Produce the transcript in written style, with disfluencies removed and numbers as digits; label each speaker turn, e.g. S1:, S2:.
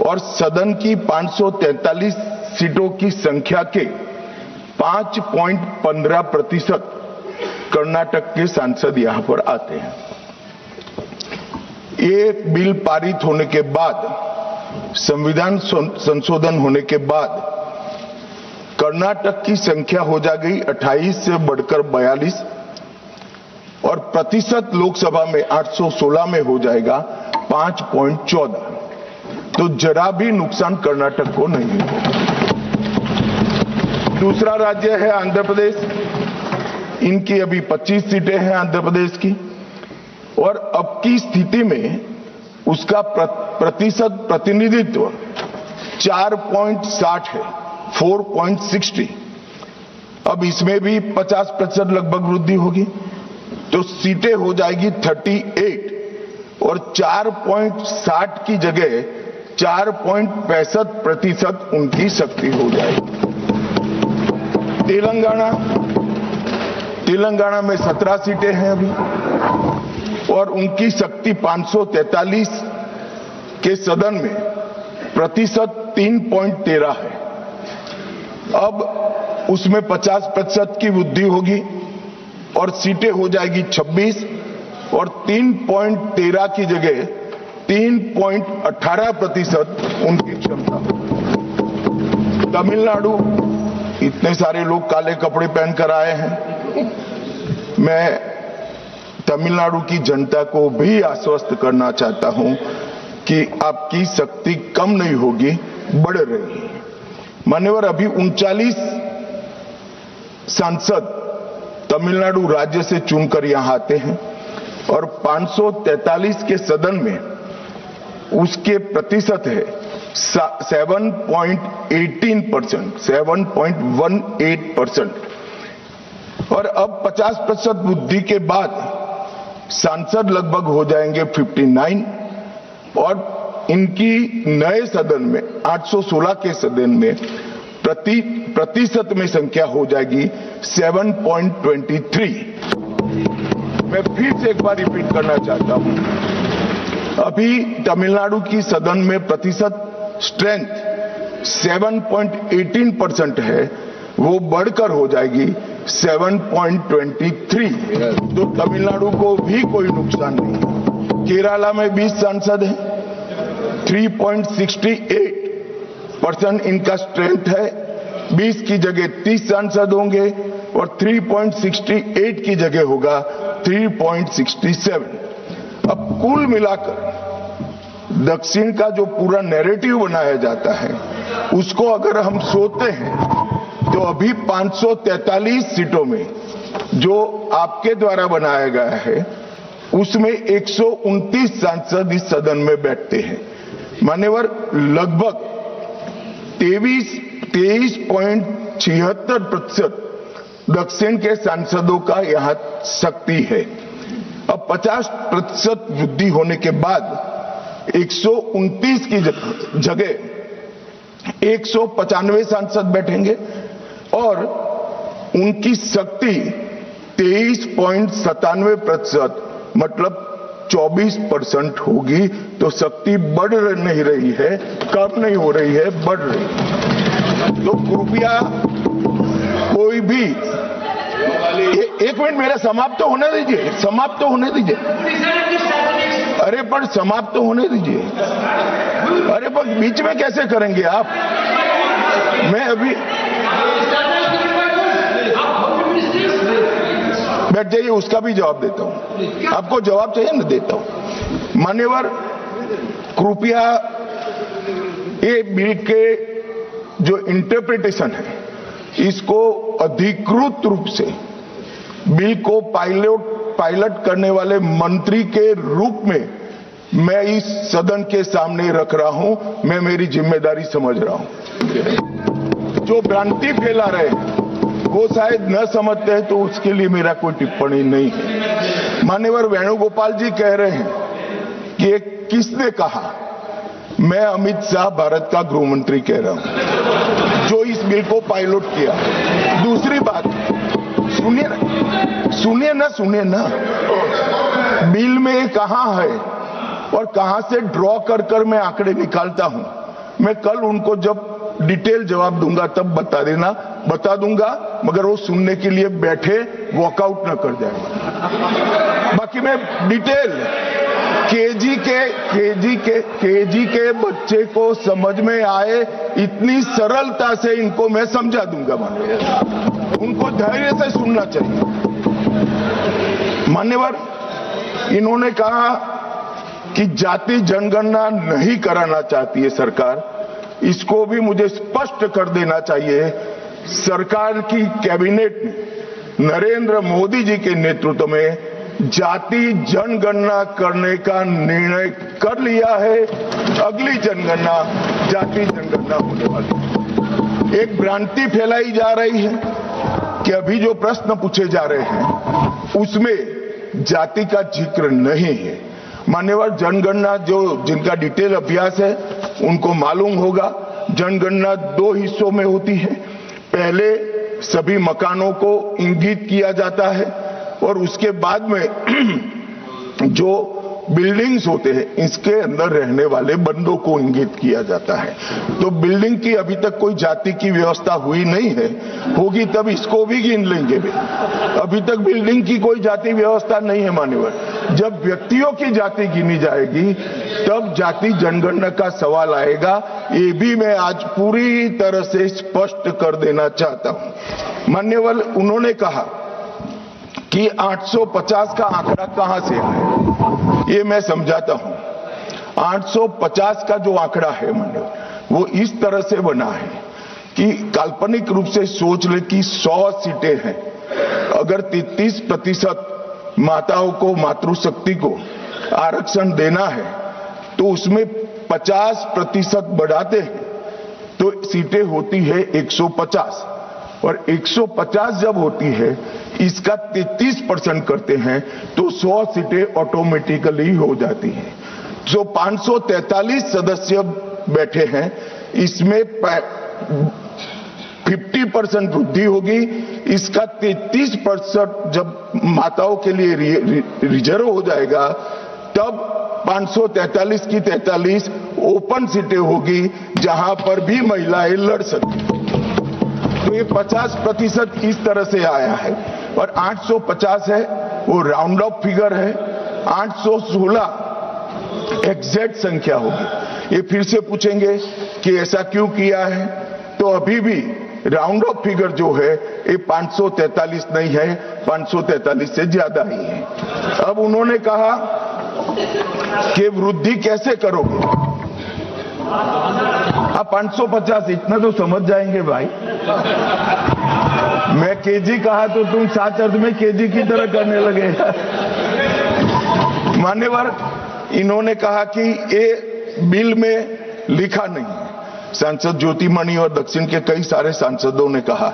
S1: और सदन की 543 सीटों की संख्या के 5.15% कर्नाटक के सांसद यहां पर आते हैं। ये बिल पारित होने के बाद, संविधान संशोधन होने के बाद कर्नाटक की संख्या हो जाएगी 28 से बढ़कर 42 और प्रतिशत लोकसभा में 816 में हो जाएगा 5.14। तो जरा भी नुकसान कर्नाटक को नहीं होगा। दूसरा राज्य है आंध्र प्रदेश। इनकी अभी 25 सीटें हैं आंध्र प्रदेश की, और अब की स्थिति में उसका प्रतिशत प्रतिनिधित्व 4.60 है, 4.60। अब इसमें भी 50% लगभग वृद्धि होगी, तो सीटें हो जाएगी 38 और 4.60 की जगह 4.65% उनकी शक्ति हो जाएगी। तेलंगाना में 17 सीटें हैं अभी, और उनकी शक्ति 543 के सदन में प्रतिशत 3.13 है। अब उसमें 50% की वृद्धि होगी और सीटें हो जाएगी 26 और 3.13 की जगह 3.18% उनकी क्षमता होगी। तमिलनाडु, इतने सारे लोग काले कपड़े पहनकर आए हैं। मैं तमिलनाडु की जनता को भी आश्वस्त करना चाहता हूं कि आपकी शक्ति कम नहीं होगी, बढ़ रही है। मान्यवर, अभी 39 सांसद तमिलनाडु राज्य से चुनकर यहां आते हैं और 543 के सदन में उसके प्रतिशत है 7.18%। और अब 50% वृद्धि के बाद सांसद लगभग हो जाएंगे 59 और इनकी नए सदन में 816 के सदन में प्रतिशत में संख्या हो जाएगी 7.23। मैं फिर से एक बार रिपीट करना चाहता हूं, अभी तमिलनाडु की सदन में प्रतिशत स्ट्रेंथ 7.18% है, वो बढ़कर हो जाएगी 7.23। तो तमिलनाडु को भी कोई नुकसान नहीं है। केरला में 20 सांसद हैं, 3.68% इनका स्ट्रेंथ है। 20 की जगह 30 सांसद होंगे और 3.68 की जगह होगा 3.67। अब कुल मिलाकर दक्षिण का जो पूरा नैरेटिव बनाया जाता है, उसको अगर हम सोचते हैं तो अभी 543 सीटों में जो आपके द्वारा बनाया गया है, उसमें 129 सांसद इस सदन में बैठते हैं। मान्यवर, लगभग 23.76% दक्षिण के सांसदों का यहां शक्ति है। अब 50% वृद्धि होने के बाद 129 की जगह 195 सांसद बैठेंगे और उनकी शक्ति 23.97%, मतलब 24% होगी। तो शक्ति बढ़ नहीं रही है, कम नहीं हो रही है, बढ़ रही है। तो कृपया कोई भी एक मिनट मेरा समाप्त होने दीजिए। अरे पर समाप्त होने दीजिए। अरे पर बीच में कैसे करेंगे आप? मैं अभी बैठ जाइए, उसका भी जवाब देता हूं। आपको जवाब चाहिए ना, देता हूं। मान्यवर, कृपया ये बिल के जो इंटरप्रिटेशन है, इसको अधिकृत रूप से बिल को पायलट करने वाले मंत्री के रूप में मैं इस सदन के सामने रख रहा हूं। मैं मेरी जिम्मेदारी समझ रहा हूं। जो भ्रांति फैला रहे हैं वो शायद न समझते हैं, तो उसके लिए मेरा कोई टिप्पणी नहीं है। मान्यवर वेणुगोपाल जी कह रहे हैं कि किसने कहा? मैं अमित शाह भारत का गृह मंत्री कह रहा हूं, जो इस बिल को पायलट किया। दूसरी बात, सुनिए ना, बिल में कहां है और कहां से ड्रॉ कर कर मैं आंकड़े निकालता हूं, मैं कल उनको जब डिटेल जवाब दूंगा तब बता दूंगा, मगर वो सुनने के लिए बैठे वॉकआउट न कर जाए। बाकी मैं डिटेल केजी के बच्चे को समझ में आए इतनी सरलता से इनको मैं समझा दूंगा। उनको धैर्य से सुनना चाहिए। मान्यवर, इन्होंने कहा कि जाति जनगणना नहीं कराना चाहती है सरकार। इसको भी मुझे स्पष्ट कर देना चाहिए, सरकार की कैबिनेट ने नरेंद्र मोदी जी के नेतृत्व में जाति जनगणना करने का निर्णय कर लिया है। अगली जनगणना जाति जनगणना होने वाली है। एक भ्रांति फैलाई जा रही है कि अभी जो प्रश्न पूछे जा रहे हैं उसमें जाति का जिक्र नहीं है। मान्यवर, जनगणना जिनका डिटेल अभ्यास है उनको मालूम होगा, जनगणना 2 हिस्सों में होती है। पहले सभी मकानों को इंगित किया जाता है और उसके बाद में जो बिल्डिंग्स होते हैं इसके अंदर रहने वाले बंदों को इंगित किया जाता है। तो बिल्डिंग की अभी तक कोई जाति की व्यवस्था हुई नहीं है, होगी तब इसको भी गिन लेंगे। अभी तक बिल्डिंग की कोई जाति व्यवस्था नहीं है। मान्यवर, जब व्यक्तियों की जाति गिनी जाएगी तब जाति जनगणना का सवाल आएगा। ये भी मैं आज पूरी तरह से स्पष्ट कर देना चाहता हूं। मान्यवर, उन्होंने कहा कि 850 का आंकड़ा कहां से आया, ये मैं समझाता हूं। 850 का जो आंकड़ा है मान्यवर, वो इस तरह से बना है कि काल्पनिक रूप से सोच ले कि 100 सीटें हैं, अगर 33% माताओं को, मातृशक्ति को आरक्षण देना है तो उसमें 50% बढ़ाते हैं तो सीटें होती है 150, और 150 जब होती है इसका 33% करते हैं तो 100 सीटें ऑटोमेटिकली हो जाती हैं। जो 543 सदस्य बैठे हैं इसमें 50% वृद्धि होगी। इसका 33% जब माताओं के लिए रिजर्व हो जाएगा तब 543 की 43 ओपन सीटें होगी जहां पर भी महिलाएं लड़ सकती हैं। तो ये 50% इस तरह से आया है। और 850 है वो राउंड ऑफ फिगर है, 816 एग्जैक्ट संख्या होगी। ये फिर से पूछेंगे कि ऐसा क्यों किया है, तो अभी भी राउंड ऑफ फिगर जो है ये 543 नहीं है, 543 से ज्यादा ही है। अब उन्होंने कहा कि वृद्धि कैसे करोगे। आप 550 इतना तो समझ जाएंगे भाई। मैं केजी कहा तो तुम 7 अर्थ में केजी की तरह करने लगे। मान्यवर, इन्होंने कहा कि ये बिल में लिखा नहीं है। सांसद ज्योतिमणि और दक्षिण के कई सारे सांसदों ने कहा